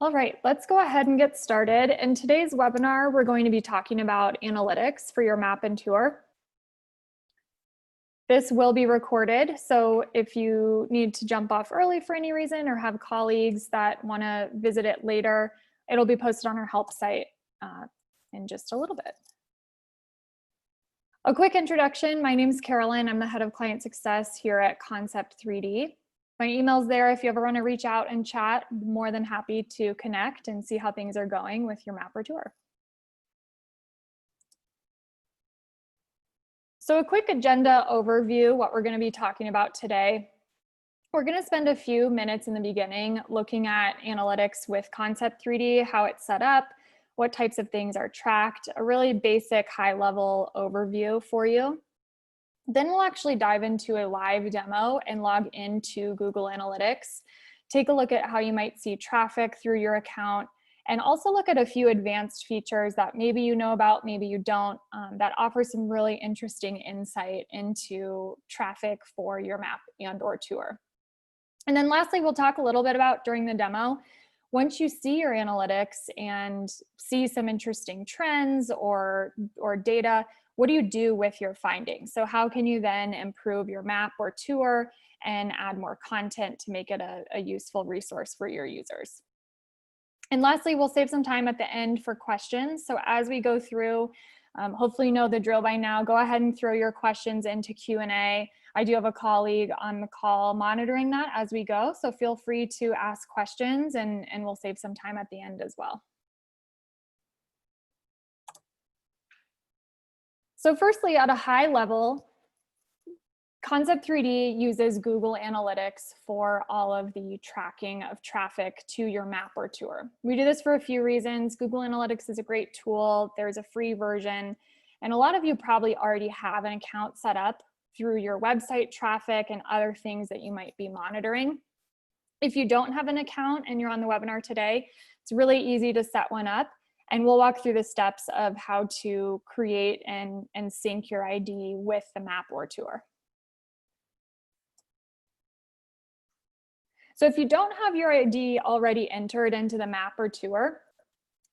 All right, let's go ahead and get started. In today's webinar, we're going to be talking about analytics for your map and tour. This will be recorded, so if you need to jump off early for any reason or have colleagues that want to visit it later, it'll be posted on our help site in just a little bit. A quick introduction, my name is Carolyn. I'm the head of client success here at Concept 3D. My email's there if you ever want to reach out and chat. I'm more than happy to connect and see how things are going with your map or tour. So a quick agenda overview, what we're going to be talking about today. We're going to spend a few minutes in the beginning looking at analytics with Concept 3D, how it's set up, what types of things are tracked, a really basic high-level overview for you. Then we'll actually dive into a live demo and log into Google Analytics. Take a look at how you might see traffic through your account, and also look at a few advanced features that maybe you know about, maybe you don't, that offer some really interesting insight into traffic for your map and or tour. And then lastly, we'll talk a little bit about during the demo, once you see your analytics and see some interesting trends or data, what do you do with your findings? So how can you then improve your map or tour and add more content to make it a useful resource for your users? And lastly, we'll save some time at the end for questions. So as we go through, hopefully you know the drill by now, go ahead and throw your questions into Q&A. I do have a colleague on the call monitoring that as we go, so feel free to ask questions and we'll save some time at the end as well. So firstly, at a high level, Concept 3D uses Google Analytics for all of the tracking of traffic to your map or tour. We do this for a few reasons. Google Analytics is a great tool. There's a free version, and a lot of you probably already have an account set up through your website traffic and other things that you might be monitoring. If you don't have an account and you're on the webinar today, it's really easy to set one up, and we'll walk through the steps of how to create and sync your ID with the map or tour. So if you don't have your ID already entered into the map or tour,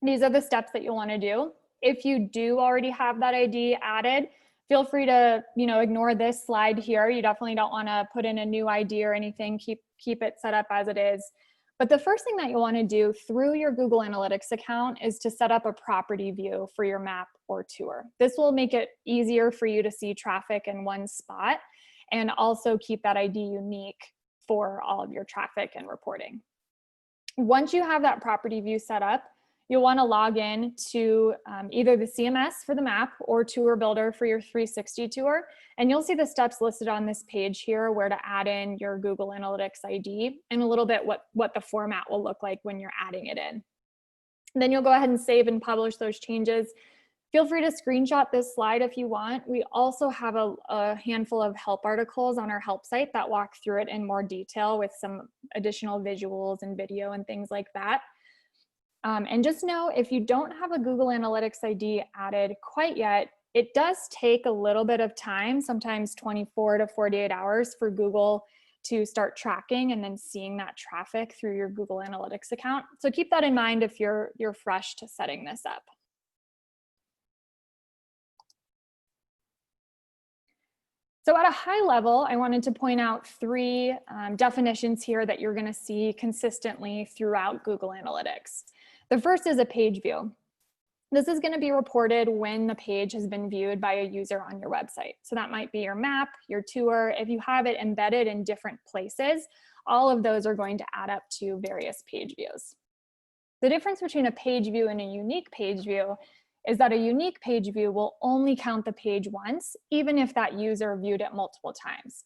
these are the steps that you'll want to do. If you do already have that ID added, feel free to ignore this slide here. You definitely don't want to put in a new ID or anything. Keep it set up as it is. But the first thing that you'll want to do through your Google Analytics account is to set up a property view for your map or tour. This will make it easier for you to see traffic in one spot and also keep that ID unique for all of your traffic and reporting. Once you have that property view set up, you'll want to log in to either the CMS for the map or Tour Builder for your 360 tour. And you'll see the steps listed on this page here where to add in your Google Analytics ID and a little bit what the format will look like when you're adding it in. Then you'll go ahead and save and publish those changes. Feel free to screenshot this slide if you want. We also have a handful of help articles on our help site that walk through it in more detail with some additional visuals and video and things like that. And just know, if you don't have a Google Analytics ID added quite yet, it does take a little bit of time, sometimes 24 to 48 hours for Google to start tracking and then seeing that traffic through your Google Analytics account. So keep that in mind if you're fresh to setting this up. So at a high level, I wanted to point out three definitions here that you're going to see consistently throughout Google Analytics. The first is a page view. This is going to be reported when the page has been viewed by a user on your website. So that might be your map, your tour. If you have it embedded in different places, all of those are going to add up to various page views. The difference between a page view and a unique page view is that a unique page view will only count the page once, even if that user viewed it multiple times.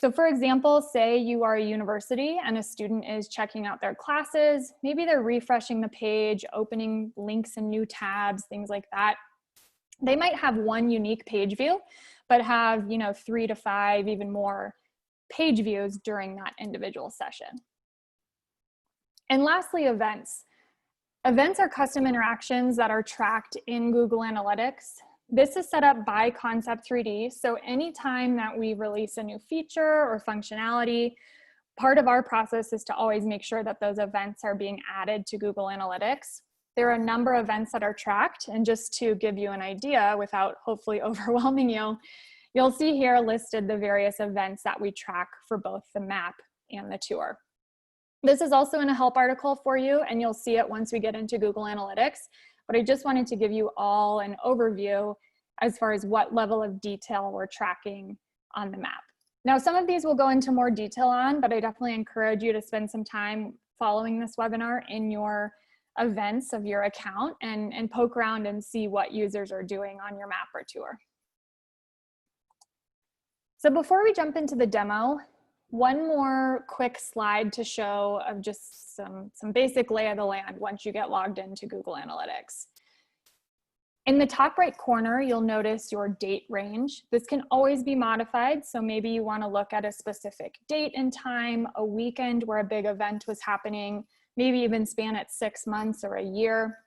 So for example, say you are a university and a student is checking out their classes, maybe they're refreshing the page, opening links in new tabs, things like that. They might have one unique page view, but have 3 to 5, even more page views during that individual session. And lastly, events. Events are custom interactions that are tracked in Google Analytics. This is set up by Concept 3D, so anytime that we release a new feature or functionality, Part of our process is to always make sure that those events are being added to Google Analytics. There are a number of events that are tracked, and just to give you an idea without hopefully overwhelming you, you'll see here listed the various events that we track for both the map and the tour. This is also in a help article for you, and you'll see it once we get into Google Analytics, but I just wanted to give you all an overview as far as what level of detail we're tracking on the map. Now, some of these we'll go into more detail on, but I definitely encourage you to spend some time following this webinar in your events of your account and poke around and see what users are doing on your map or tour. So before we jump into the demo, one more quick slide to show of just some basic lay of the land once you get logged into Google Analytics. In the top right corner, you'll notice your date range. This can always be modified, so maybe you want to look at a specific date and time, a weekend where a big event was happening, maybe even span it 6 months or a year.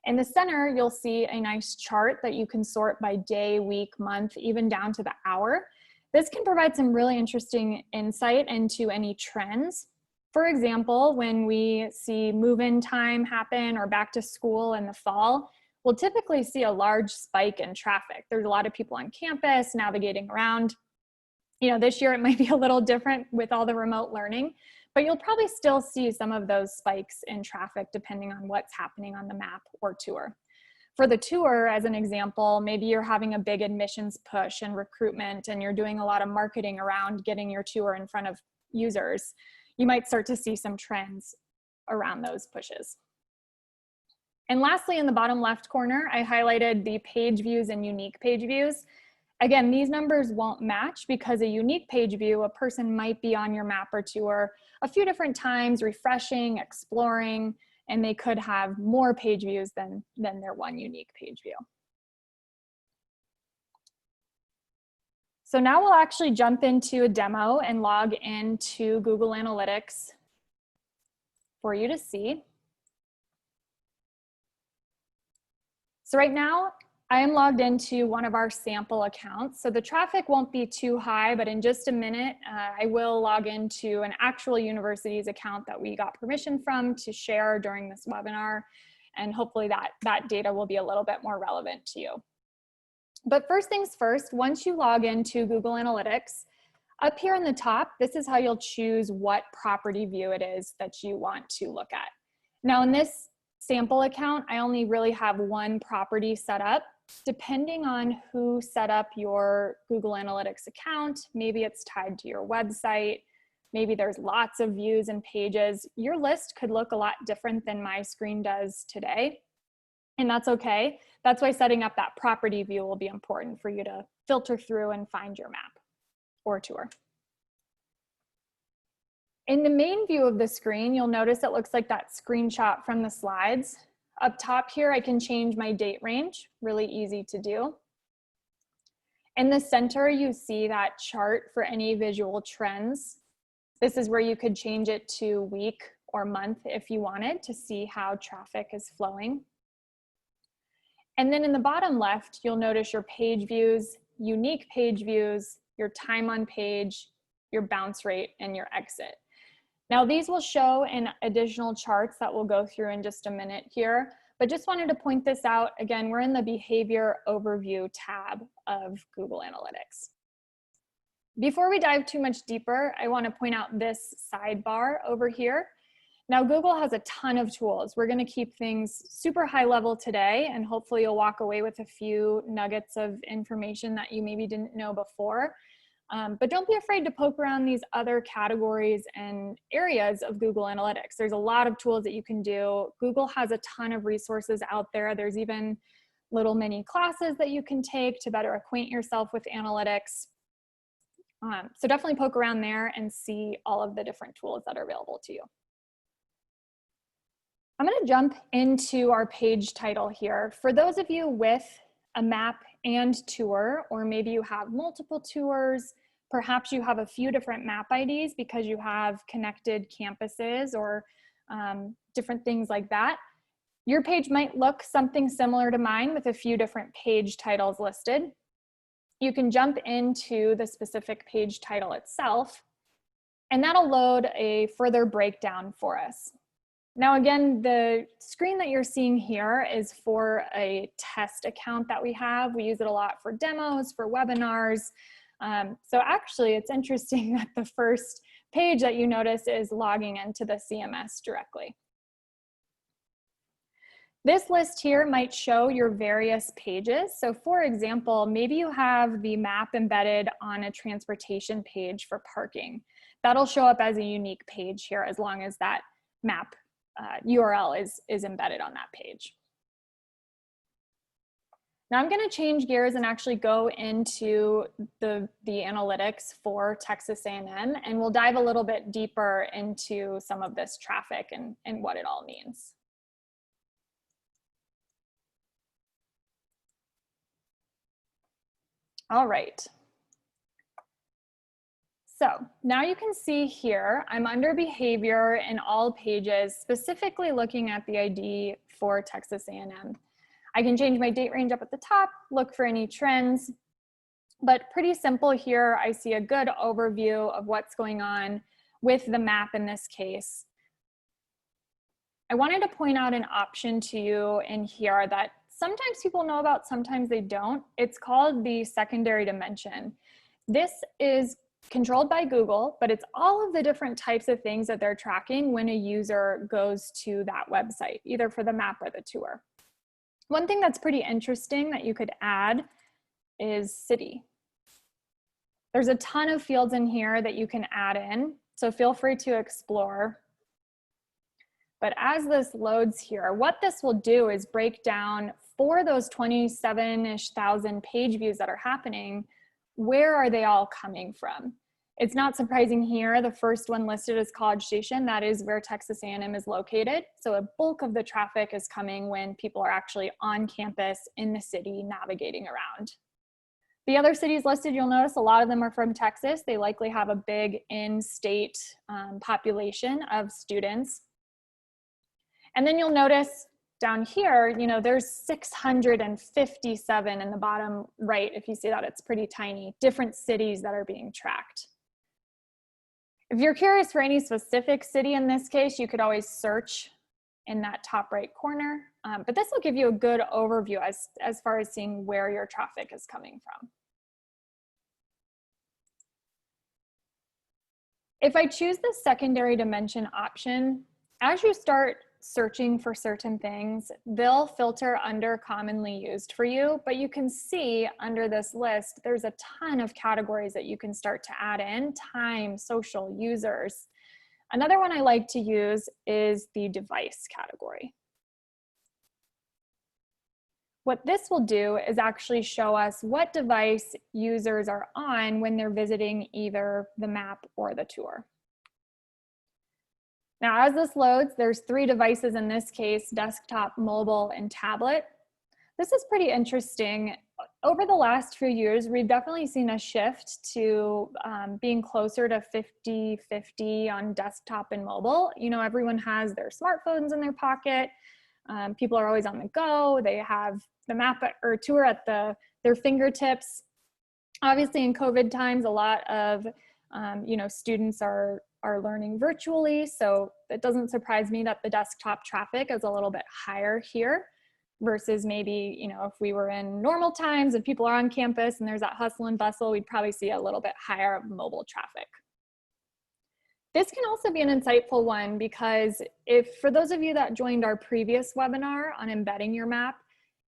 In the center, you'll see a nice chart that you can sort by day, week, month, even down to the hour. This can provide some really interesting insight into any trends. For example, when we see move-in time happen or back to school in the fall, we'll typically see a large spike in traffic. There's a lot of people on campus navigating around. You know, this year it might be a little different with all the remote learning, but you'll probably still see some of those spikes in traffic depending on what's happening on the map or tour. For the tour, as an example, maybe you're having a big admissions push and recruitment and you're doing a lot of marketing around getting your tour in front of users. You might start to see some trends around those pushes. And lastly, in the bottom left corner, I highlighted the page views and unique page views. Again, these numbers won't match because a unique page view, a person might be on your map or tour a few different times, refreshing, exploring, and they could have more page views than their one unique page view. So now we'll actually jump into a demo and log into Google Analytics for you to see. So right now, I am logged into one of our sample accounts. So the traffic won't be too high, but in just a minute, I will log into an actual university's account that we got permission from to share during this webinar. And hopefully that data will be a little bit more relevant to you. But first things first, once you log into Google Analytics, up here in the top, this is how you'll choose what property view it is that you want to look at. Now in this sample account, I only really have one property set up. Depending on who set up your Google Analytics account, maybe it's tied to your website, maybe there's lots of views and pages, your list could look a lot different than my screen does today. And that's okay. That's why setting up that property view will be important for you to filter through and find your map or tour. In the main view of the screen, you'll notice it looks like that screenshot from the slides. Up top here, I can change my date range, really easy to do. In the center, you see that chart for any visual trends. This is where you could change it to week or month if you wanted to see how traffic is flowing. And then in the bottom left, you'll notice your page views, unique page views, your time on page, your bounce rate, and your exit. Now these will show in additional charts that we'll go through in just a minute here, but just wanted to point this out. Again, we're in the behavior overview tab of Google Analytics. Before we dive too much deeper, I want to point out this sidebar over here. Now Google has a ton of tools. We're going to keep things super high level today, and hopefully you'll walk away with a few nuggets of information that you maybe didn't know before. But don't be afraid to poke around these other categories and areas of Google Analytics. There's a lot of tools that you can do. Google has a ton of resources out there. There's even little mini classes that you can take to better acquaint yourself with analytics. So definitely poke around there and see all of the different tools that are available to you. I'm going to jump into our page title here. For those of you with a map and tour, or maybe you have multiple tours, perhaps you have a few different map IDs because you have connected campuses or different things like that. Your page might look something similar to mine with a few different page titles listed. You can jump into the specific page title itself And that'll load a further breakdown for us. Now, again, the screen that you're seeing here is for a test account that we have. We use it a lot for demos, for webinars. So actually, it's interesting that the first page that you notice is logging into the CMS directly. This list here might show your various pages. So for example, maybe you have the map embedded on a transportation page for parking. That'll show up as a unique page here as long as that map URL is embedded on that page. Now I'm going to change gears and actually go into the analytics for Texas A&M, and we'll dive a little bit deeper into some of this traffic and what it all means. All right. So now you can see here, I'm under behavior in all pages, specifically looking at the ID for Texas A&M. I can change my date range up at the top, look for any trends, but pretty simple here. I see a good overview of what's going on with the map in this case. I wanted to point out an option to you in here that sometimes people know about, sometimes they don't. It's called the secondary dimension. This is controlled by Google, but it's all of the different types of things that they're tracking when a user goes to that website, either for the map or the tour. One thing that's pretty interesting that you could add is city. There's a ton of fields in here that you can add in, so feel free to explore. But as this loads here, what this will do is break down for those 27-ish thousand page views that are happening, where are they all coming from? It's not surprising here, the first one listed is College Station. That is where Texas A&M is located. So a bulk of the traffic is coming when people are actually on campus in the city navigating around. The other cities listed, you'll notice a lot of them are from Texas. They likely have a big in-state population of students. And then you'll notice down here, you know, there's 657 in the bottom right. If you see that, it's pretty tiny, different cities that are being tracked. If you're curious for any specific city in this case, you could always search in that top right corner. But this will give you a good overview as far as seeing where your traffic is coming from. If I choose the secondary dimension option, as you start searching for certain things, they'll filter under commonly used for you, but you can see under this list, there's a ton of categories that you can start to add in: time, social, users. Another one I like to use is the device category. What this will do is actually show us what device users are on when they're visiting either the map or the tour. Now, as this loads, there's 3 devices in this case: desktop, mobile, and tablet. This is pretty interesting. Over the last few years, we've definitely seen a shift to being closer to 50-50 on desktop and mobile. You know, everyone has their smartphones in their pocket. People are always on the go. They have the map or tour at their fingertips. Obviously, in COVID times, a lot of you know, students are learning virtually, so it doesn't surprise me that the desktop traffic is a little bit higher here versus maybe, you know, if we were in normal times and people are on campus and there's that hustle and bustle, we'd probably see a little bit higher mobile traffic. This can also be an insightful one because for those of you that joined our previous webinar on embedding your map,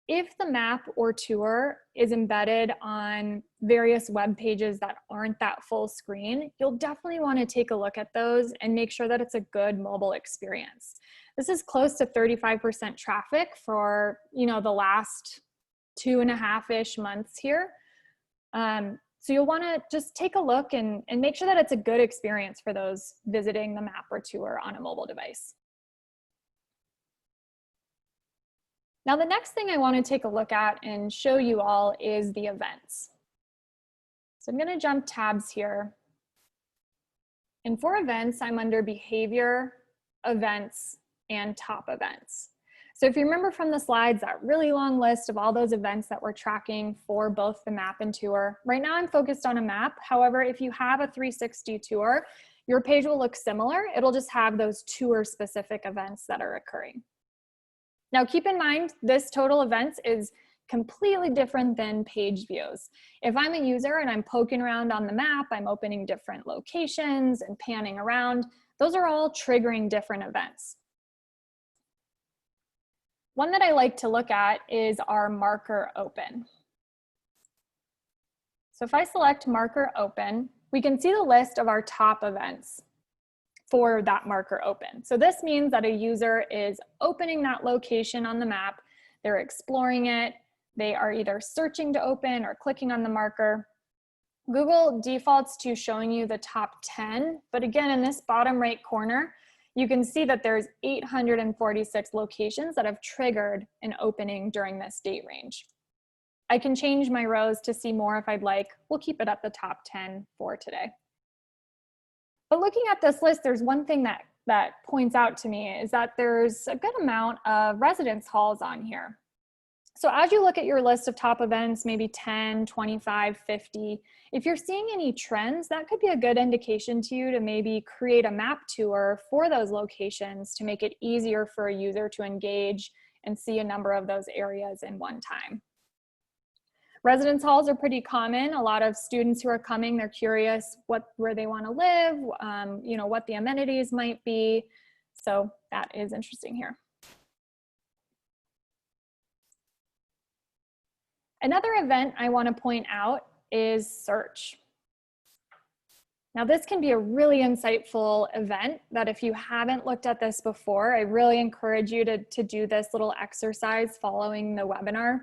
if the map or tour is embedded on various web pages that aren't that full screen, you'll definitely want to take a look at those and make sure that it's a good mobile experience. This is close to 35% traffic for, you know, the last 2.5-ish months here. So you'll want to just take a look and make sure that it's a good experience for those visiting the map or tour on a mobile device. Now, the next thing I want to take a look at and show you all is the events. So I'm going to jump tabs here. And for events, I'm under behavior, events, and top events. So if you remember from the slides, that really long list of all those events that we're tracking for both the map and tour. Right now I'm focused on a map. However, if you have a 360 tour, your page will look similar. It'll just have those tour specific events that are occurring. Now keep in mind, this total events is completely different than page views. If I'm a user and I'm poking around on the map, I'm opening different locations and panning around, those are all triggering different events. One that I like to look at is our marker open. So if I select marker open, we can see the list of our top events for that marker open. So this means that a user is opening that location on the map, they're exploring it, they are either searching to open or clicking on the marker. Google defaults to showing you the top 10, but again, in this bottom right corner, you can see that there's 846 locations that have triggered an opening during this date range. I can change my rows to see more if I'd like. We'll keep it at the top 10 for today. But looking at this list, there's one thing that points out to me is that there's a good amount of residence halls on here. So as you look at your list of top events, maybe 10, 25, 50, if you're seeing any trends, that could be a good indication to you to maybe create a map tour for those locations to make it easier for a user to engage and see a number of those areas in one time. Residence halls are pretty common. A lot of students who are coming, they're curious where they want to live, you know, what the amenities might be. So that is interesting here. Another event I want to point out is search. Now this can be a really insightful event that if you haven't looked at this before, I really encourage you to do this little exercise following the webinar.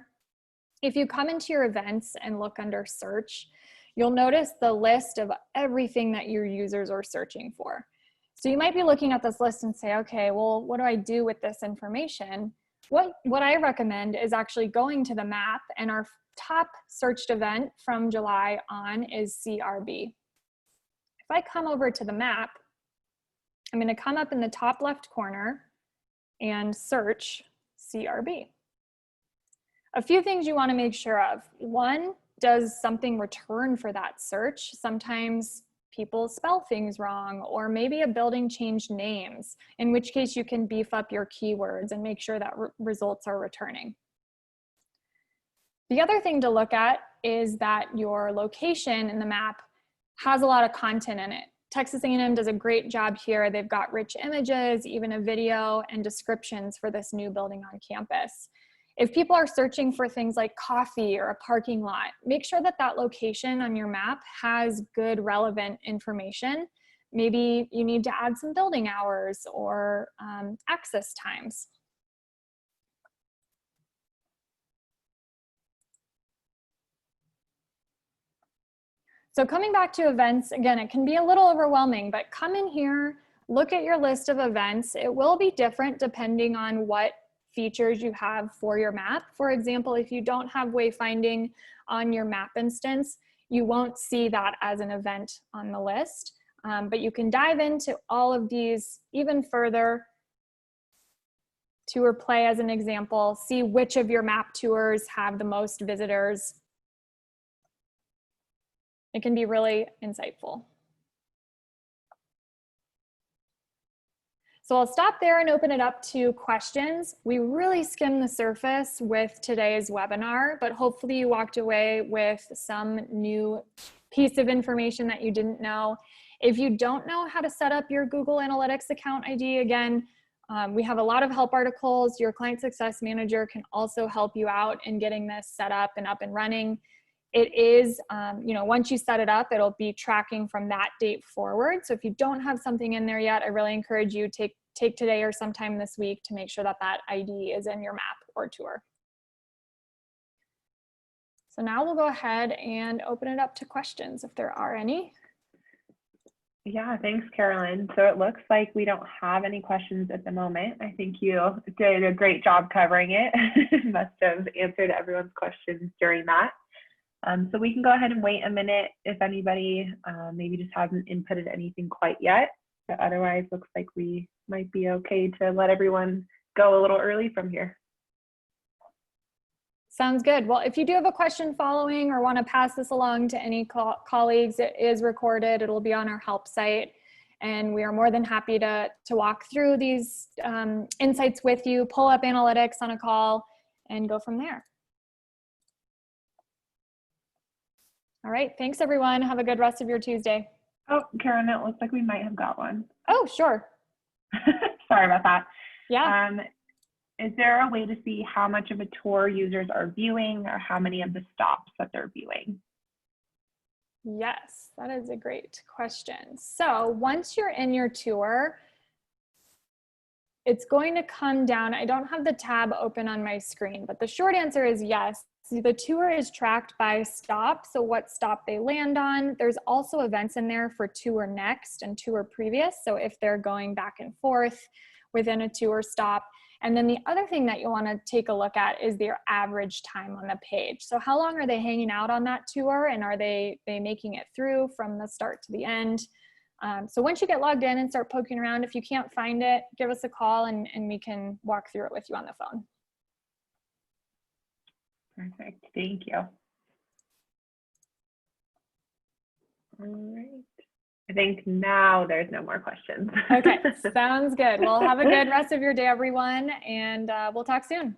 If you come into your events and look under search, you'll notice the list of everything that your users are searching for. So you might be looking at this list and say, okay, well, what do I do with this information? What I recommend is actually going to the map, and our top searched event from July on is CRB. If I come over to the map, I'm going to come up in the top left corner and search CRB. A few things you want to make sure of. One, does something return for that search? Sometimes people spell things wrong, or maybe a building changed names, in which case you can beef up your keywords and make sure that results are returning. The other thing to look at is that your location in the map has a lot of content in it. Texas A&M does a great job here. They've got rich images, even a video, and descriptions for this new building on campus. If people are searching for things like coffee or a parking lot, make sure that that location on your map has good relevant information. Maybe you need to add some building hours or access times. So coming back to events, again, it can be a little overwhelming, but come in here, look at your list of events. It will be different depending on what features you have for your map. For example, if you don't have wayfinding on your map instance, you won't see that as an event on the list. But you can dive into all of these even further. Tour play as an example, see which of your map tours have the most visitors. It can be really insightful. So I'll stop there and open it up to questions. We really skimmed the surface with today's webinar, but hopefully you walked away with some new piece of information that you didn't know. If you don't know how to set up your Google Analytics account ID, again, we have a lot of help articles. Your client success manager can also help you out in getting this set up and running. It is, you know, once you set it up, it'll be tracking from that date forward. So if you don't have something in there yet, I really encourage you to take today or sometime this week to make sure that that ID is in your map or tour. So now we'll go ahead and open it up to questions if there are any. Yeah, thanks, Carolyn. So it looks like we don't have any questions at the moment. I think you did a great job covering it. Must have answered everyone's questions during that. So we can go ahead and wait a minute if anybody maybe just hasn't inputted anything quite yet. But otherwise, looks like we might be okay to let everyone go a little early from here. Sounds good. Well, if you do have a question following or want to pass this along to any colleagues, it is recorded. It'll be on our help site. And we are more than happy to walk through these insights with you, pull up analytics on a call, and go from there. All right, thanks everyone. Have a good rest of your Tuesday. Oh, Karen, it looks like we might have got one. Oh, sure. Sorry about that. Yeah. Is there a way to see how much of a tour users are viewing or how many of the stops that they're viewing? Yes, that is a great question. So once you're in your tour, it's going to come down. I don't have the tab open on my screen, but the short answer is yes. The tour is tracked by stop, so what stop they land on. There's also events in there for tour next and tour previous, so if they're going back and forth within a tour stop. And then the other thing that you'll want to take a look at is their average time on the page. So how long are they hanging out on that tour, and are they making it through from the start to the end? So once you get logged in and start poking around, if you can't find it, give us a call and we can walk through it with you on the phone. Perfect, thank you. All right, I think now there's no more questions. Okay, sounds good. Well, have a good rest of your day, everyone, and we'll talk soon.